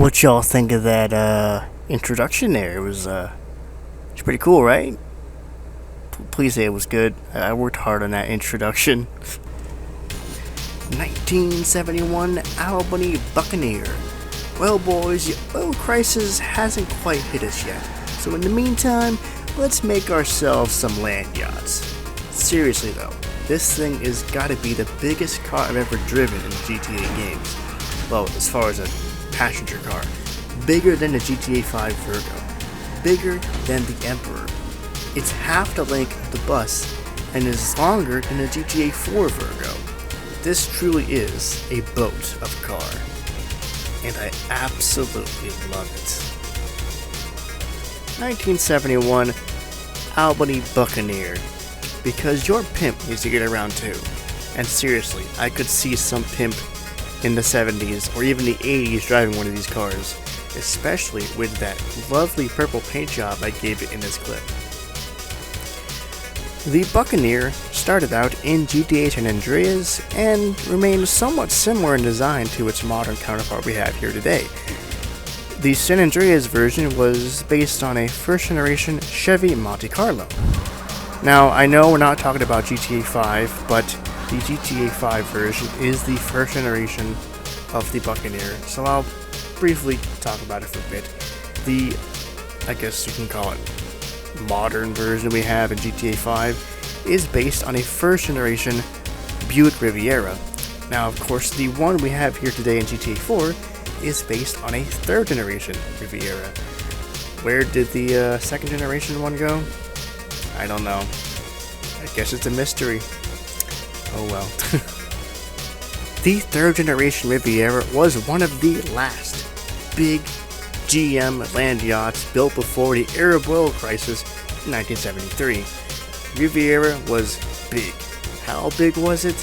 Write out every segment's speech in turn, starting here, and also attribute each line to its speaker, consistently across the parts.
Speaker 1: What y'all think of that introduction there? It's pretty cool, right? Please say it was good. I worked hard on that introduction. 1971 Albany Buccaneer. Well, boys, the oil crisis hasn't quite hit us yet. So in the meantime, let's make ourselves some land yachts. Seriously though, this thing is gotta be the biggest car I've ever driven in GTA games. Well, as far as a passenger car. Bigger than the GTA 5 Virgo. Bigger than the Emperor. It's half the length of the bus and is longer than the GTA 4 Virgo. This truly is a boat of a car. And I absolutely love it. 1971 Albany Buccaneer. Because your pimp needs to get around too. And seriously, I could see some pimp in the 70s or even the 80s driving one of these cars, especially with that lovely purple paint job I gave it in this clip. The Buccaneer started out in GTA San Andreas and remained somewhat similar in design to its modern counterpart we have here today. The San Andreas version was based on a first-generation Chevy Monte Carlo. Now, I know we're not talking about GTA 5, but the GTA 5 version is the first generation of the Buccaneer, so I'll briefly talk about it for a bit. The, I guess you can call it, modern version we have in GTA 5 is based on a first generation Buick Riviera. Now, of course, the one we have here today in GTA 4 is based on a third generation Riviera. Where did the second generation one go? I don't know. I guess it's a mystery. Oh well. The third generation Riviera was one of the last big GM land yachts built before the Arab oil crisis in 1973. Riviera was big. How big was it?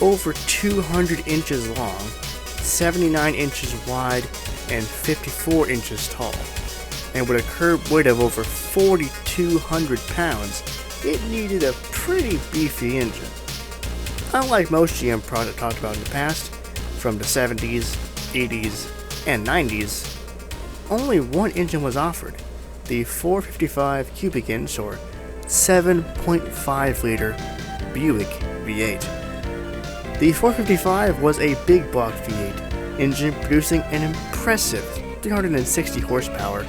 Speaker 1: Over 200 inches long, 79 inches wide, and 54 inches tall. And with a curb weight of over 4,200 pounds, it needed a pretty beefy engine. Unlike most GM products talked about in the past, from the 70s, 80s, and 90s, only one engine was offered, the 455 cubic inch or 7.5 liter Buick V8. The 455 was a big block V8 engine producing an impressive 360 horsepower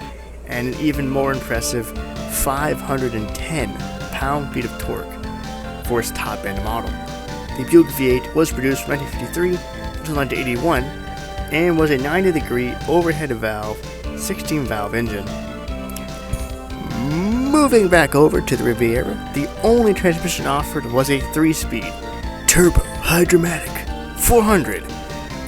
Speaker 1: and an even more impressive 510 pound-feet of torque for its top-end model. The Buick V8 was produced from 1953 until 1981 and was a 90-degree overhead valve, 16-valve engine. Moving back over to the Riviera, the only transmission offered was a 3-speed, turbo, hydromatic, 400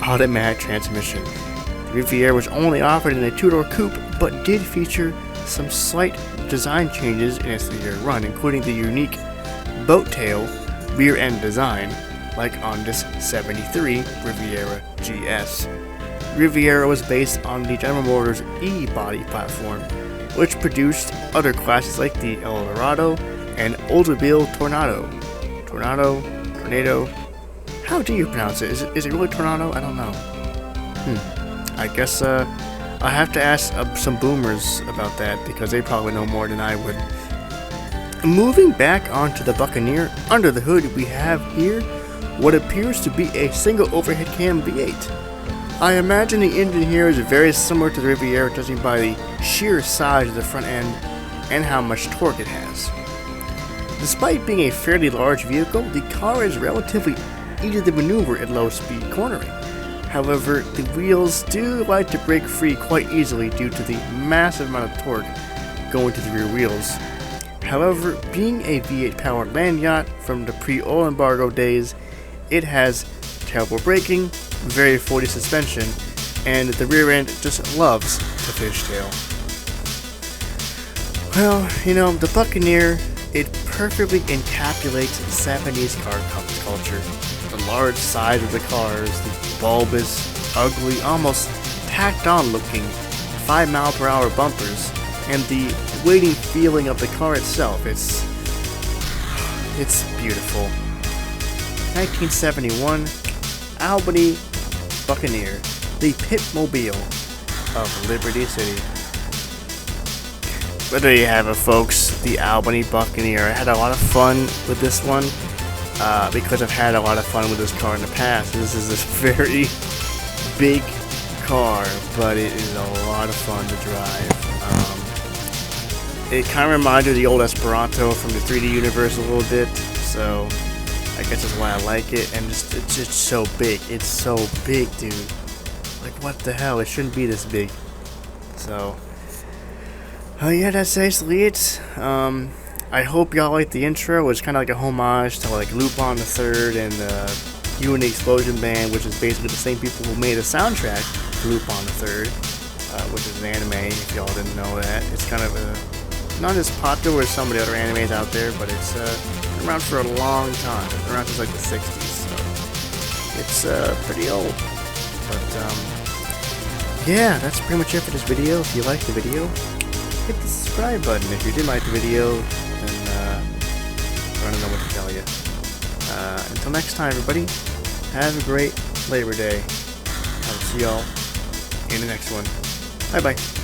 Speaker 1: automatic transmission. The Riviera was only offered in a 2-door coupe, but did feature some slight design changes in its three-year run, including the unique boat tail rear end design, like on this 73 Riviera GS. Riviera was based on the General Motors E-body platform, which produced other classes like the Eldorado and Oldsmobile Tornado. Tornado. How do you pronounce it? Is it really Tornado? I don't know. I guess I have to ask some boomers about that because they probably know more than I would. Moving back onto the Buccaneer, under the hood we have here what appears to be a single overhead cam V8. I imagine the engine here is very similar to the Riviera, judging by the sheer size of the front end and how much torque it has. Despite being a fairly large vehicle, the car is relatively easy to maneuver at low speed cornering. However, the wheels do like to break free quite easily due to the massive amount of torque going to the rear wheels. However, being a V8 powered land yacht from the pre-oil embargo days, it has terrible braking, very 40 suspension, and the rear end just loves to fishtail. Well, the Buccaneer, it perfectly encapsulates 70s car culture. The large size of the cars, the bulbous, ugly, almost tacked on looking 5-mile-per-hour bumpers, and the weighty feeling of the car itself. It's beautiful. 1971 Albany Buccaneer, the Pitmobile. of Liberty City. But there you have it, folks, the Albany Buccaneer. I had a lot of fun with this one because I've had a lot of fun with this car in the past. This is this very big car, but it is a lot of fun to drive. It kind of reminds me of the old Esperanto from the 3D universe a little bit, so I guess that's why I like it. And it's just so big. It's so big, dude. Like, what the hell? It shouldn't be this big. So, yeah, that's basically it. I hope y'all like the intro. It's kind of like a homage to like Lupin the Third and You and the Explosion Band, which is basically the same people who made the soundtrack to Lupin the Third, which is an anime. If y'all didn't know that, it's kind of not as popular as some of the other animes out there, but it's been around for a long time. It's been around since like the 60s, so it's pretty old. But yeah, that's pretty much it for this video. If you liked the video, hit the subscribe button. If you didn't like the video, then I don't know what to tell you. Until next time, everybody, have a great Labor Day. I'll see y'all in the next one. Bye bye.